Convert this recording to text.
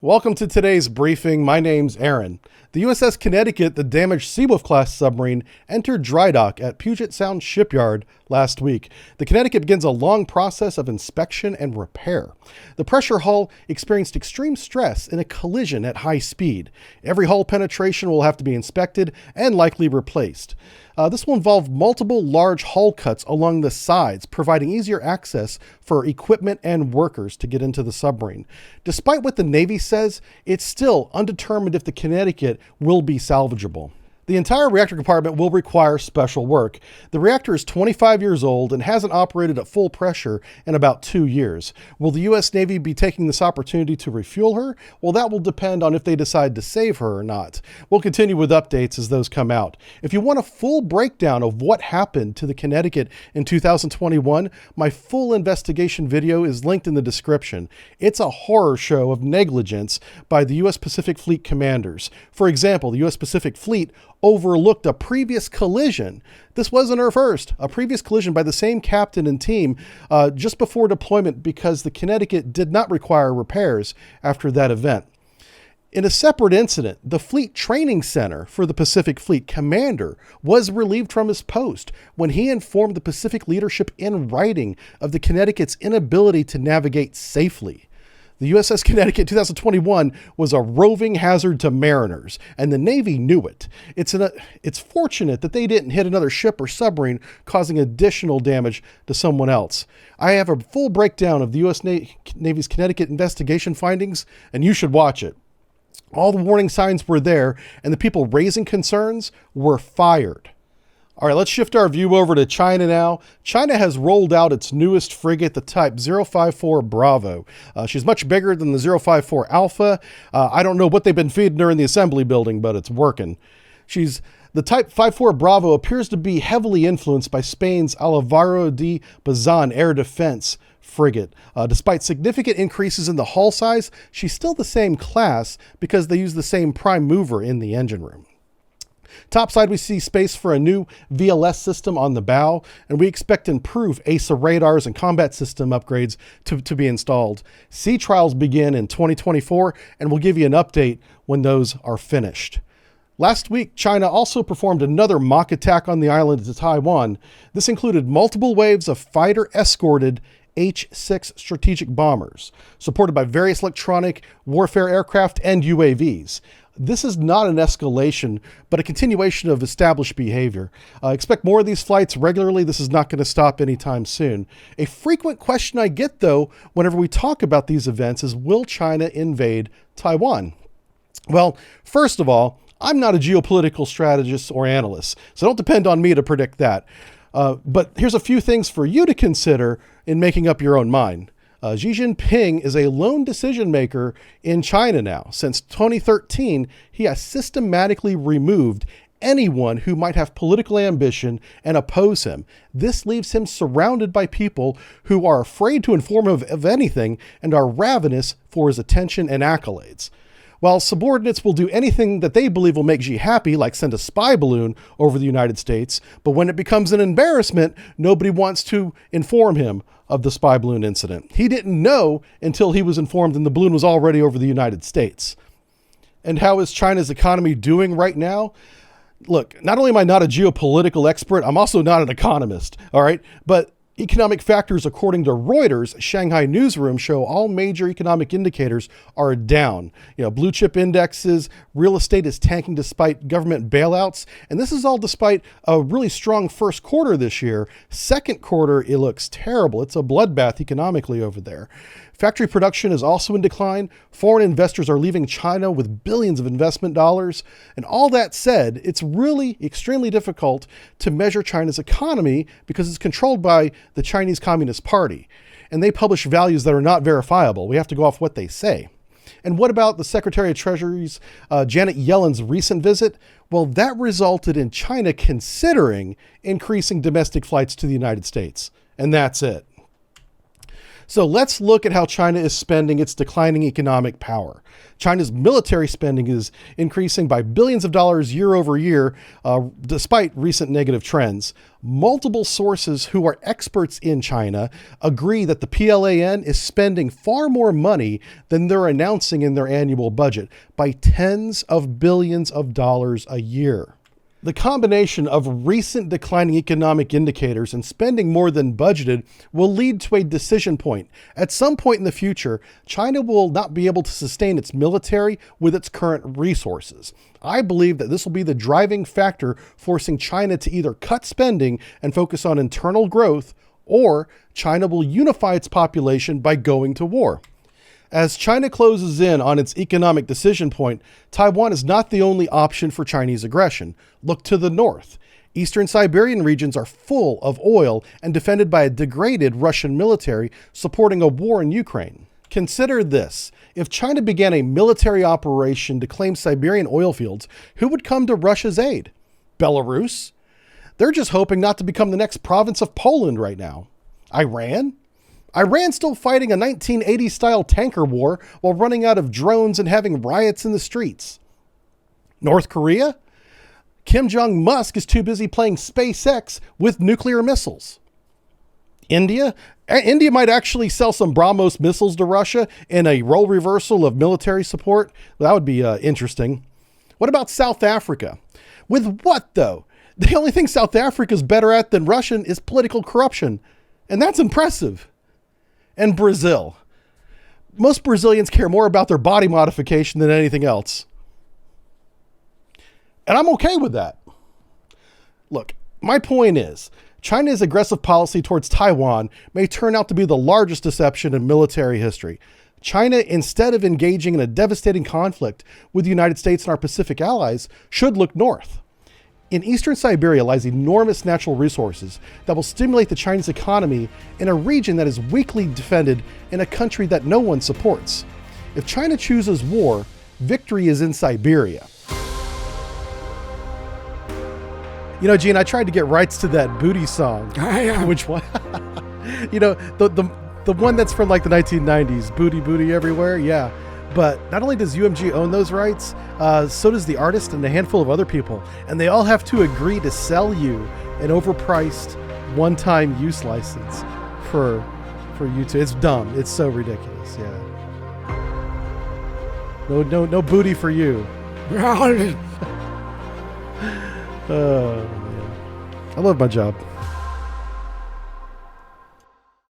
Welcome to today's briefing. My name's Aaron. The USS Connecticut, the damaged Seawolf-class submarine, entered Drydock at Puget Sound Shipyard last week. The Connecticut begins a long process of inspection and repair. The pressure hull experienced extreme stress in a collision at high speed. Every hull penetration will have to be inspected and likely replaced. This will involve multiple large hull cuts along the sides, providing easier access for equipment and workers to get into the submarine. Despite what the Navy says, it's still undetermined if the Connecticut will be salvageable. The entire reactor compartment will require special work. The reactor is 25 years old and hasn't operated at full pressure in about 2 years. Will the U.S. Navy be taking this opportunity to refuel her? Well, that will depend on if they decide to save her or not. We'll continue with updates as those come out. If you want a full breakdown of what happened to the Connecticut in 2021, my full investigation video is linked in the description. It's a horror show of negligence by the U.S. Pacific Fleet commanders. For example, the U.S. Pacific Fleet overlooked a previous collision. This wasn't her first. A previous collision by the same captain and team just before deployment because the Connecticut did not require repairs after that event. In a separate incident, the Fleet Training Center for the Pacific Fleet commander was relieved from his post when he informed the Pacific leadership in writing of the Connecticut's inability to navigate safely. The USS Connecticut 2021 was a roving hazard to mariners, and the Navy knew it. It's fortunate that they didn't hit another ship or submarine, causing additional damage to someone else. I have a full breakdown of the U.S. Navy's Connecticut investigation findings, and you should watch it. All the warning signs were there, and the people raising concerns were fired. All right, let's shift our view over to China now. China has rolled out its newest frigate, the Type 054 Bravo. She's much bigger than the 054 Alpha. I don't know what they've been feeding her in the assembly building, but it's working. The Type 54 Bravo appears to be heavily influenced by Spain's Álvaro de Bazán air defense frigate. Despite significant increases in the hull size, she's still the same class because they use the same prime mover in the engine room. Topside, we see space for a new VLS system on the bow, and we expect improved ASA radars and combat system upgrades to be installed. Sea trials begin in 2024, and we'll give you an update when those are finished. Last week, China also performed another mock attack on the island of Taiwan. This included multiple waves of fighter-escorted H-6 strategic bombers, supported by various electronic warfare aircraft and UAVs. This is not an escalation, but a continuation of established behavior. Expect more of these flights regularly. This is not going to stop anytime soon. A frequent question I get, though, whenever we talk about these events is, will China invade Taiwan? Well, first of all, I'm not a geopolitical strategist or analyst, so don't depend on me to predict that. But here's a few things for you to consider in making up your own mind. Xi Jinping is a lone decision maker in China now. Since 2013, he has systematically removed anyone who might have political ambition and oppose him. This leaves him surrounded by people who are afraid to inform him of anything and are ravenous for his attention and accolades. While subordinates will do anything that they believe will make Xi happy, like send a spy balloon over the United States, but when it becomes an embarrassment, nobody wants to inform him of the spy balloon incident. He didn't know until he was informed and the balloon was already over the United States. And how is China's economy doing right now? Look, not only am I not a geopolitical expert, I'm also not an economist, all right? But economic factors, according to Reuters, Shanghai Newsroom, show all major economic indicators are down. Blue chip indexes, real estate is tanking despite government bailouts. And this is all despite a really strong first quarter this year. Second quarter, it looks terrible. It's a bloodbath economically over there. Factory production is also in decline. Foreign investors are leaving China with billions of investment dollars. And all that said, it's really extremely difficult to measure China's economy because it's controlled by the Chinese Communist Party. And they publish values that are not verifiable. We have to go off what they say. And what about the Secretary of Treasury's Janet Yellen's recent visit? Well, that resulted in China considering increasing domestic flights to the United States. And that's it. So let's look at how China is spending its declining economic power. China's military spending is increasing by billions of dollars year over year, despite recent negative trends. Multiple sources who are experts in China agree that the PLAN is spending far more money than they're announcing in their annual budget, by tens of billions of dollars a year. The combination of recent declining economic indicators and spending more than budgeted will lead to a decision point. At some point in the future, China will not be able to sustain its military with its current resources. I believe that this will be the driving factor forcing China to either cut spending and focus on internal growth, or China will unify its population by going to war. As China closes in on its economic decision point, Taiwan is not the only option for Chinese aggression. Look to the north. Eastern Siberian regions are full of oil and defended by a degraded Russian military supporting a war in Ukraine. Consider this. If China began a military operation to claim Siberian oil fields, who would come to Russia's aid? Belarus? They're just hoping not to become the next province of Poland right now. Iran? Iran's still fighting a 1980-style tanker war while running out of drones and having riots in the streets. North Korea? Kim Jong-musk is too busy playing SpaceX with nuclear missiles. India? India might actually sell some BrahMos missiles to Russia in a role reversal of military support. That would be interesting. What about South Africa? With what, though? The only thing South Africa is better at than Russian is political corruption. And that's impressive. And Brazil. Most Brazilians care more about their body modification than anything else. And I'm okay with that. Look, my point is, China's aggressive policy towards Taiwan may turn out to be the largest deception in military history. China, instead of engaging in a devastating conflict with the United States and our Pacific allies, should look north. In eastern Siberia lies enormous natural resources that will stimulate the Chinese economy in a region that is weakly defended in a country that no one supports. If China chooses war, victory is in Siberia. You know, Gene, I tried to get rights to that booty song. Which one? You know, the one that's from like the 1990s, Booty Booty Everywhere, yeah. But not only does UMG own those rights, so does the artist and a handful of other people. And they all have to agree to sell you an overpriced one-time use license for you to. It's dumb. It's so ridiculous, yeah. No booty for you. Oh, man. I love my job.